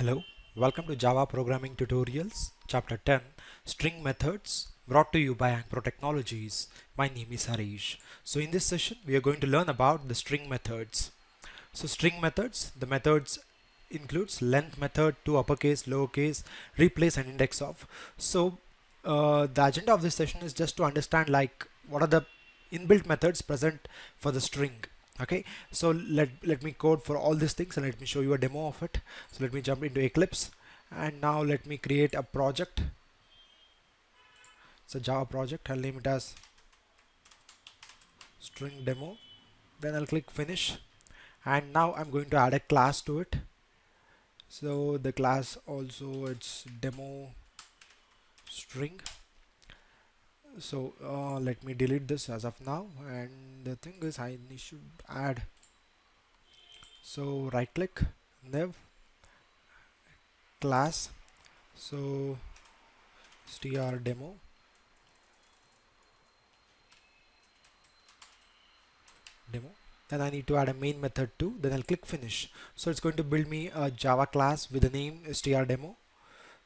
Hello, welcome to Java Programming Tutorials, Chapter 10, String Methods, brought to you by Ankpro Technologies. My name is Harish. So in this session, we are going to learn about the string methods. So string methods, the methods includes length method, toUpperCase, lowercase, replace and indexOf. So the agenda of this session is just to understand like what are the inbuilt methods present for the string. Okay, so let me code for all these things and let me show you a demo of it. So let me jump into Eclipse and now let me create a project. It's a Java project. I'll name it as string demo. Then I'll click finish and now I'm going to add a class to it. So the class also it's demo string. So let me delete this as of now, and the thing is I should add. So right click new class, so str demo then I need to add a main method too. Then I'll click finish. So it's going to build me a Java class with the name str demo.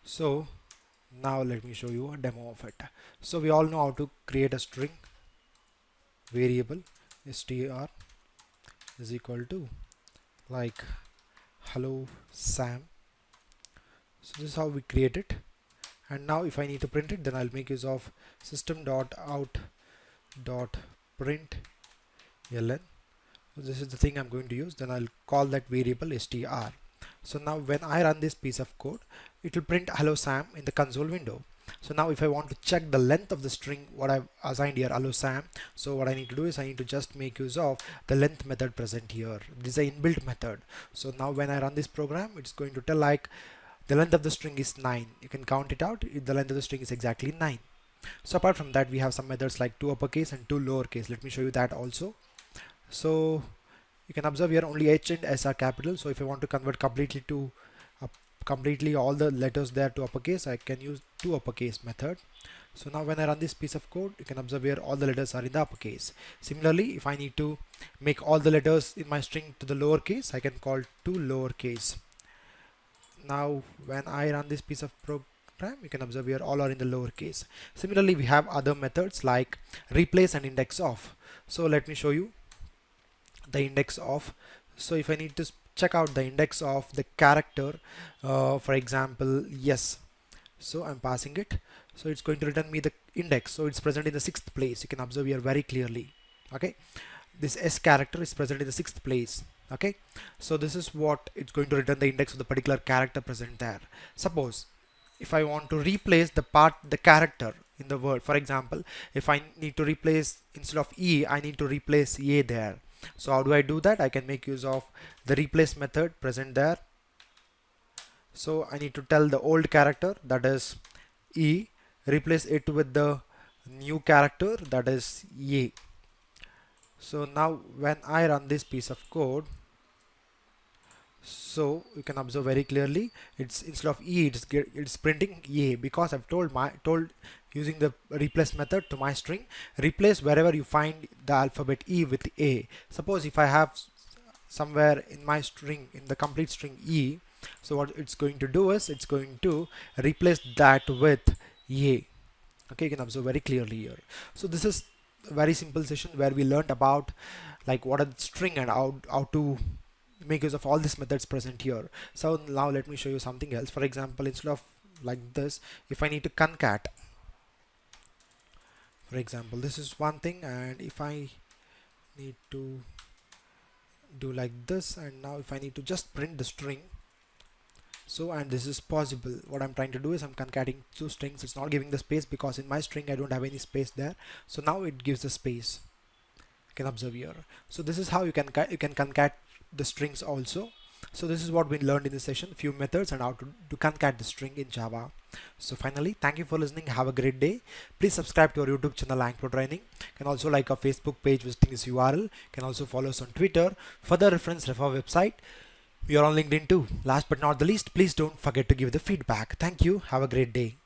So now let me show you a demo of it. So we all know how to create a string variable. Str is equal to like hello Sam. So this is how we create it. And now if I need to print it, then I'll make use of system.out.println. So this is the thing I'm going to use. Then I'll call that variable str. So now when I run this piece of code, it will print hello Sam in the console window. So now if I want to check the length of the string what I've assigned here, hello Sam, so what I need to do is I need to just make use of the length method present here. This is an inbuilt method. So now when I run this program, it's going to tell like the length of the string is 9. You can count it out. The length of the string is exactly 9. So apart from that, we have some methods like toUpperCase and toLowerCase. Let me show you that also. So you can observe here only H and S are capital. So if I want to convert completely to completely all the letters there to uppercase, I can use toUpperCase method. So now when I run this piece of code, you can observe here all the letters are in the uppercase. Similarly, if I need to make all the letters in my string to the lowercase, I can call toLowerCase. Now when I run this piece of program, you can observe here all are in the lowercase. Similarly, we have other methods like replace and indexOf. So let me show you the indexOf. So if I need to check out the index of the character, for example yes, so I'm passing it, so it's going to return me the index. So it's present in the 6th place. You can observe here very clearly. Okay, this S character is present in the 6th place. Okay, so this is what it's going to return, the index of the particular character present there. Suppose if I want to replace the character in the word, for example if I need to replace, instead of E I need to replace A there. So how do I do that? I can make use of the replace method present there. So I need to tell the old character, that is E, replace it with the new character, that is A. So now when I run this piece of code, so you can observe very clearly it's instead of E it's printing A, because I've told using the replace method to my string, replace wherever you find the alphabet E with A. Suppose if I have somewhere in my string, in the complete string E, so what it's going to do is it's going to replace that with A. Okay, you can observe very clearly here. So this is a very simple session where we learned about like what are string and how to make use of all these methods present here. So now let me show you something else. For example, instead of like this, if I need to concat, for example this is one thing, and if I need to do like this, and now if I need to just print the string, so and this is possible, what I'm trying to do is I'm concatenating two strings. It's not giving the space because in my string I don't have any space there. So now it gives the space. You can observe here. So this is how you can concat the strings also. So this is what we learned in this session, few methods and how to concat the string in Java. So finally, thank you for listening. Have a great day. Please subscribe to our YouTube channel Ankpro Training. You can also like our Facebook page visiting this URL. You can also follow us on Twitter. Further reference, refer our website. We are on LinkedIn too. Last but not the least, please don't forget to give the feedback. Thank you. Have a great day.